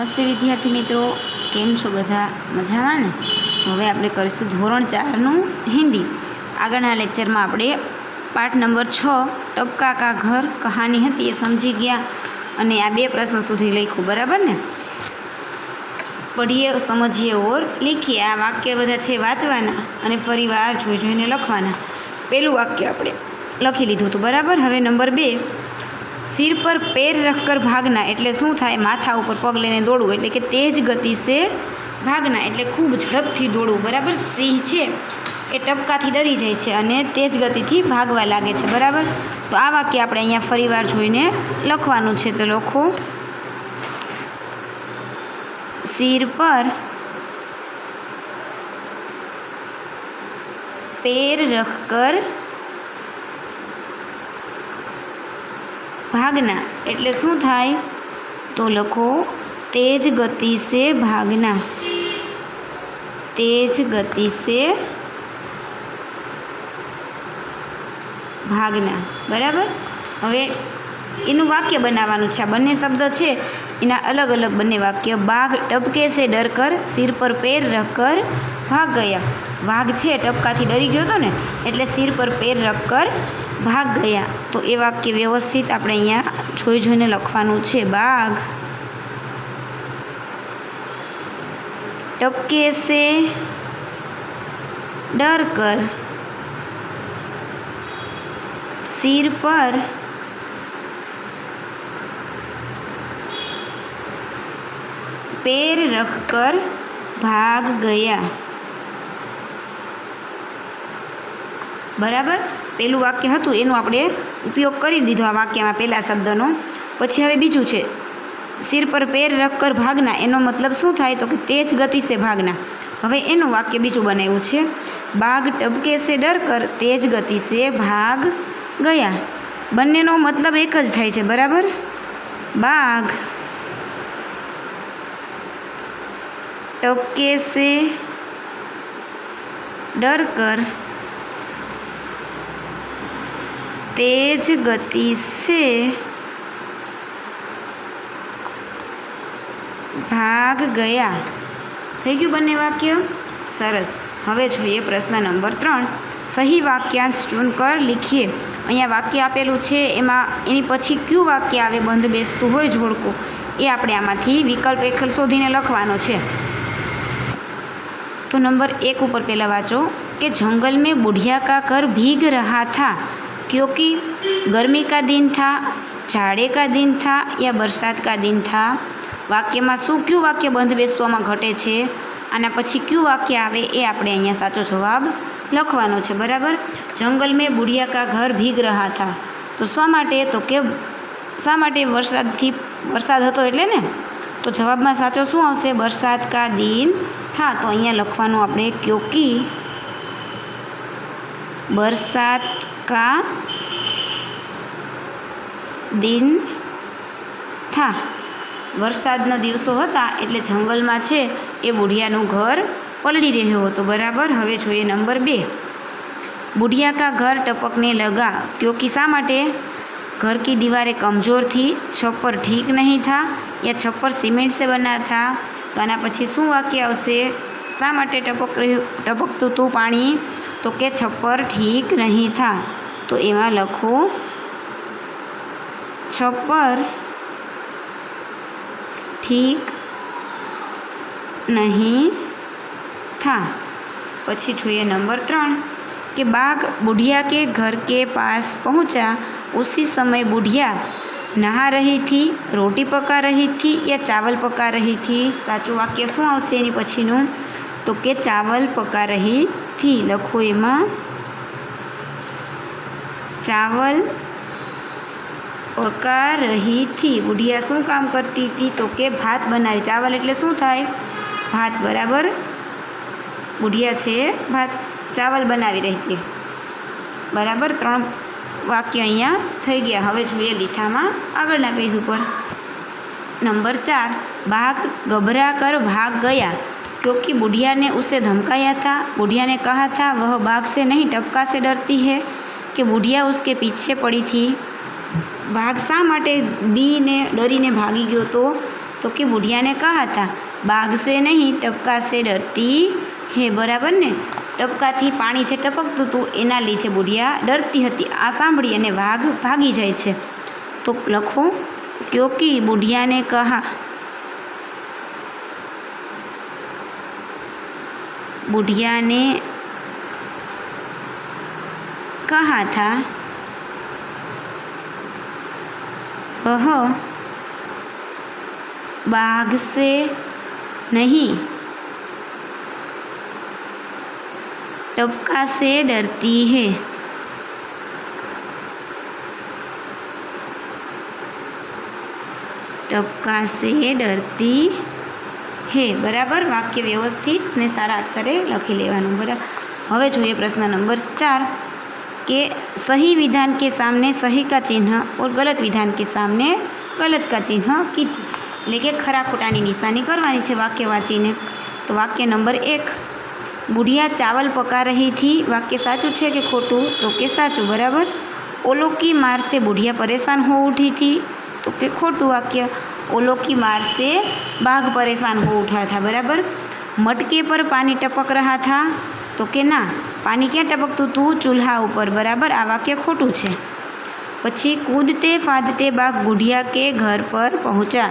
नमस्ते विद्यार्थी मित्रों, केम छो बधा मजामां ने। हवे आपणे करीशुं धोरण 4 नुं हिंदी। आगळना लेक्चरमां आपणे पाठ नंबर 6 टपका का घर कहानी हती ए समझी गया अने आ बे प्रश्न सुधी लख्युं, बराबर ने। पढ़ीए, समझिए और लिखिए। आ वाक्य बधा छे वांचवाना अने फरीवार जोई जोईने लखवाना। पहेलुं वाक्य आपणे लखी लीधुं हतुं, बराबर। हवे नंबर 2, सिर पर पैर रखकर भागना एटले शुं थाय? माथा ऊपर पग लईने दौड़વું एटले के तेज गति से भागना एटले खूब झड़पथी दौड़વું, बराबर। सिंह छे ए टपकाथी डरी जाय छे अने तेज गतिथी भागवा लागे छे, बराबर। तो आ वाक्य आपणे अहींया फरीवार जोईने लखवानुं छे। तो लखो, सिर पर पैर रखकर भागना एटले शुं थाय? तो लखो, तेज गति से भागना, तेज गति से भागना, बराबर। हवे एनुं वाक्य बनाववानुं छे। आ बंने शब्द छे एना अलग अलग बंने वाक्य। बाघ टपके से डरकर सिर पर पैर रखकर भाग गया। वाघ छे टपकाथी डरी गयो तो ने एटले सिर पर पैर रखकर भाग गया। तो ए वाक्य व्यवस्थित आपणे अहींया जोई जोईने लखवानुं छे। बाघ टपके से डरकर सिर पर पैर रखकर भाग गया, बराबर। पेलुं वाक्य हतुं एनो आपणे उपयोग करी दीधो आ वाक्यमां पहेला शब्दनो। पछी हवे बीजुं छे, सिर पर पैर रखकर भागना एनो मतलब शुं थाय? तो कि तेज गति से भागना। हवे एनुं वाक्य बीजुं बनाव्युं छे, बाघ टपके से डरकर तेज गति से भाग गया। बंनेनो मतलब एक ज थाय छे, बराबर। बाघ टपके से डरकर तेज गति से भाग गया। थई गयुं बंने वाक्य? सरस। हवे जोईए प्रश्न नंबर 3। सही वाक्यांश चुनकर लिखिए। अहींया वाक्य आपेलुं छे, एमां एनी पछी क्यू वाक्य आवे बंध बेसतुं होय जोड़कું ए आपणे आमांथी विकल्प 1 शोधीने लखवानो छे। तो नंबर 1 ऊपर पहला वाँचो कि जंगल में बुढ़िया का घर भीग रहा था क्योंकि गर्मी का दिन था, जाड़े का दिन था या बरसात का दिन था। वाक्य में शू क्यू वाक्य बंध बेसतुं आमां घटे छे? आना पछी क्यू वाक्य आवे ए आपणे अहींया साचो जवाब लखवानो छे, बराबर। जंगल में बुढ़िया का घर भीग रहा था तो शा माटे? तो के शा माटे? वरसाद हतो एटले ने। तो जवाब में साचो शुं आवशे? बरसात का दिन था। तो अहींया लखवानुं आपणे क्योंकि बरसात का दिन था। वरसादना दिवसो हता एटले जंगलमां छे ए बुढ़ियानुं घर पलળી રહ્યું હતું, बराबर। हवे जोईए नंबर 2, बुढ़िया का घर टपकने लगा क्योंकि शा माटे? घर की दीवारें कमज़ोर थी, छप्पर ठीक नहीं था या छप्पर सीमेंट से बना था। तो आना पछी शुं वाक्य आवशे? शा माटे टपकतुं हतुं पाणी? तो के छप्पर ठीक नहीं था। तो एमां लखो, छप्पर ठीक नहीं था। पछी जोईए नंबर 3 कि बाघ बुढ़िया के घर के पास पहुंचा। उसी समय बुढ़िया नहा रही थी, रोटी पका रही थी या चावल पका रही थी। साचुं वाक्य शुं आवशे एनी पछीनुं? तो के चावल पका रही थी। लखो एमां चावल पका रही थी। बुढ़िया शुं काम करती थी? तो के भात बनावी। चावल एटले शुं थाय? भात, बराबर। बुढ़िया छे भात चावल बनावी रही थी, बराबर। 3 वाक्य अहींया थई गया। हवे जोईए લીઠામાં આગળના पेज पर नंबर 4, बाघ घबरा कर भाग गया क्योंकि बुढ़िया ने उसे धमकाया था। बुढ़िया ने कहा था वह बाघ से नहीं टपका से डरती है कि बुढ़िया उसके पीछे पड़ी थी। वाघ शा माटे बीने डरीने भागी गयो तो तो कि बुढ़िया ने कहा था बाघ से नहीं टपका से डरती है, बराबर ने। टपकाथी पाणी छे टपकतुं हतुं एना लीधे बुढ़िया डरती हती। आ सांभळी अने वाघ भागी जाय छे। तो लखो क्योंकि बुढ़िया ने कहा, बुढ़िया ने कहा था वह बाघ से नहीं टपका से डरती है। टपका से डरती है, बराबर। वाक्य व्यवस्थित ने सारा अक्षरे लखी लेवानुं, बराबर। हवे जोईए प्रश्न नंबर 4 के सही विधान के सामने सही का चिन्ह और गलत विधान के सामने गलत का चिन्ह कीजिए। એટલે કે ખરા ખોટાની નિશાની કરવાની છે વાક્ય વાંચીને। તો વાક્ય નંબર 1, बुढ़िया चावल पका रही थी, वाक्य साचું છે કે ખોટું? તો કે સાચું, बराबर। ओलों की मार से बुढ़िया परेशान हो उठी थी, तो के खोटું वाक्य। ओलों की मार से बाघ परेशान हो उठा था, बराबर। मटके पर पानी टपक रहा था, तो के ना, पानी क्या टपकतुं हतुं? चूल्हा ऊपर, बराबर। आ वाक्य खोटું છે। पछी कूदते फादते बाघ बुढ़िया के घर पर पहुँचा,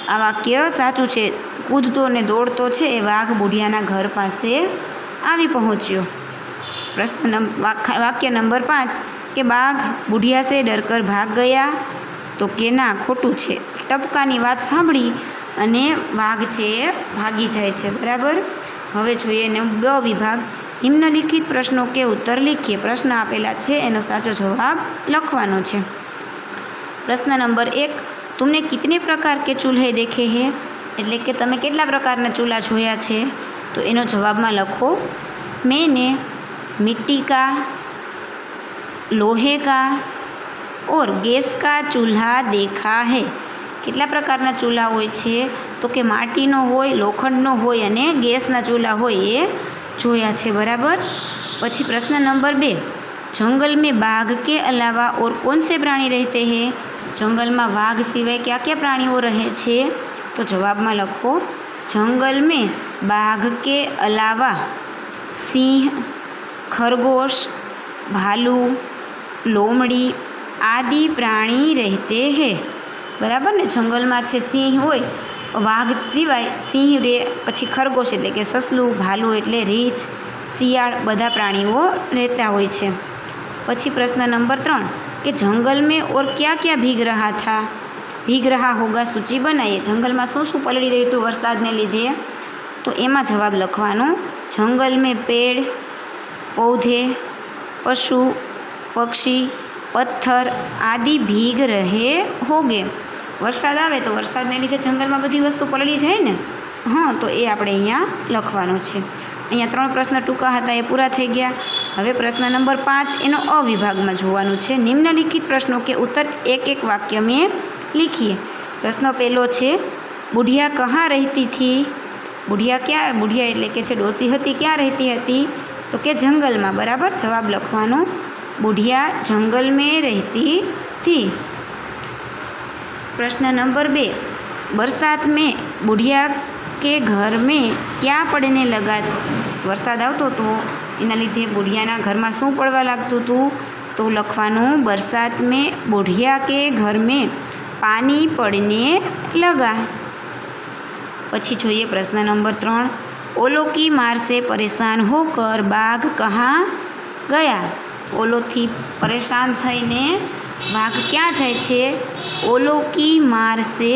आ वाक्य साचું છે। कूदतो ने दौड़तो छे ए वाघ बुढ़ियाना घर पासे आवी पहोंच्यो। प्रश्न वाक्य नंबर 5 के बाघ बुढ़िया से डरकर भाग गया, तो के ना, खोटું છે। टपकानी वात सांभળી अने वाघ छे भागी जाय छे, बराबर। हवे जोईए ब विभाग। निम्नलिखित प्रश्नों के उत्तर लिखिए। प्रश्न आपेला छे एनो साचो जवाब लखवानो छे। प्रश्न नंबर 1, तुमने कितने प्रकार के चूल्हे देखे हैं? एटले के तमे केटला प्रकारना चूल्हा जोया छे? तो एनो जवाबमां लखो, मैंने मिट्टी का, लोहे का और गैस का चूल्हा देखा है। કેટલા પ્રકારના ચૂલ્હા હોય છે? તો કે માટીનો હોય, લોખંડનો હોય અને ગેસના ચૂલ્હા હોય એ જોયા છે, બરાબર। પછી પ્રશ્ન નંબર 2, जंगल में बाघ के अलावा और कौन से प्राणी रहते हैं? जंगल में वाघ सिवाय क्या क्या प्राणीओ रहे छे? तो जवाब में लखो, जंगल में बाघ के अलावा सिंह, खरगोश, भालू, लोमड़ी आदि प्राणी रहते हैं, बराबर ने। जंगल में छे सिंह होय, वाघ सिवाय सिंह रे, पछी खरगोश एटले के ससलू, भालू एटले रीछ, शियाळ, बधा प्राणीओ रहता होय छे। पछी प्रश्न नंबर 3 कि जंगल में और क्या क्या भीग रहा था? भीग रहा होगा, सूची बनाइए। जंगल में शू शू पलड़ी रह्युं हतुं वरसादने लीधे? तो एमां जवाब लखवानो, जंगल में पेड़, पौधे, पशु, पक्षी, पत्थर आदि भीग रहे होंगे। वरसाद आवे तो वरसादने लीधे जंगल में बधी वस्तु पलड़ी जाए ने, हाँ, तो ये आपणे अहींया लखवानुं छे। अहींया 3 प्रश्न टूंका हता ए पूरा थई गया। हवे प्रश्न नंबर 5 एनो अ विभागमां जोवानुं छे। निम्नलिखित प्रश्नों के उत्तर एक एक वाक्य में लिखिए। प्रश्न पहलो छे, बुढ़िया कहाँ रहती थी? बुढ़िया क्या, बुढ़िया एटले के छे डोसी हती, क्या रहती हती? तो के जंगल में, बराबर। जवाब लखवानो, बुढ़िया जंगल में रहती थी। प्रश्न नंबर 2, बरसात में बुढ़िया के घर में क्या पड़ने लगा? वरसाद आवतो तो एना लीधे बुढ़ियाना घर में शू पड़वा लागतुं हतुं? तो लखवानुं, बरसात में बुढ़िया के घर में पानी पड़ने लगा। पछी जोईए प्रश्न नंबर 3, ओलों की मार से परेशान होकर बाघ कहाँ गया? ओलो थी परेशान थईने बाघ क्या जाय छे? ओलों की मार से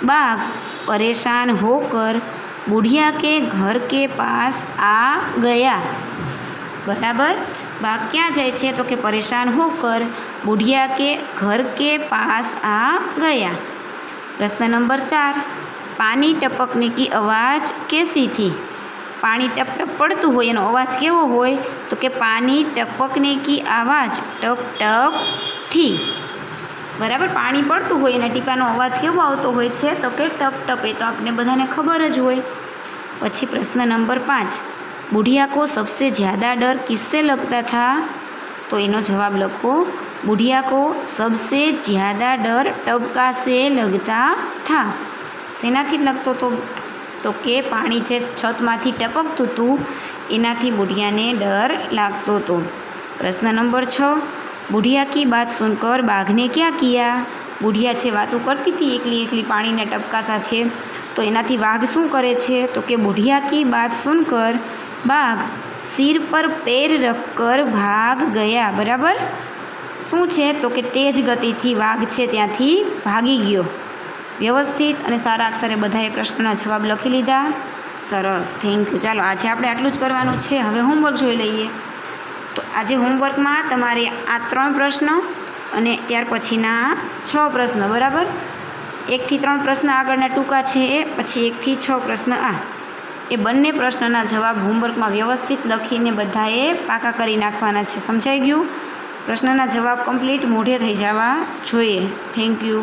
बाघ परेशान होकर बुढ़िया के घर के पास आ गया, बराबर। बाघ क्या जाए छे? तो के परेशान होकर बुढ़िया के घर के पास आ गया। प्रश्न नंबर 4, पानी टपकने की आवाज़ कैसी थी? पानी टप टप पड़तुं होय एनो अवाज केवो होय? तो के पानी टपकने की आवाज़ टप टप थी, बराबर। पानी पड़तुं होय एना टीपानो अवाज केवो आवतो होय छे? तो के टप टप। ए तो आपने बधाने खबर ज होय। पछी प्रश्न नंबर 5, बुढ़िया को सबसे ज़्यादा डर किससे लगता था? तो एनो जवाब लखो, बुढ़िया को सबसे ज़्यादा डर टबका से लगता था। सेनाथी लगतो तो के पाणी जे छतमांथी टपकतुं हतुं एनाथी बुढ़ियाने डर लागतो तो। प्रश्न नंबर 6, बुढ़िया की बात सुनकर बाघ ने क्या किया? बुढ़िया छे वातो करती थी एकली एकली पाणी ने टपका साथे, तो एनाथी वाघ शुं करे छे? तो कि बुढ़िया की बात सुनकर बाघ सिर पर पैर रखकर भाग गया। बराबर शुं छे? तो कि तेज गतिथी वाघ छे त्यांथी भागी गयो। व्यवस्थित अने सारा अक्षरे बधाए प्रश्नोना जवाब लखी लीधा। सरस, थैंक यू। चालो आज आपणे आटलुं ज करवानुं छे। हवे होमवर्क जोई लईए। तो आज होमवर्कमां तमारे आ 3 प्रश्न अने त्यार पछीना 6 प्रश्न, बराबर 1 થી 3 प्रश्न आगळना टूंका छे ए, पछी 1 થી 6 प्रश्न आ ए बंने प्रश्नना जवाब होमवर्कमां व्यवस्थित लखीने बधाए पाका करी नाखवाना छे। समजाई गयुं? प्रश्नना जवाब कम्प्लीट मोढे थई जवा जोईए। Thank you.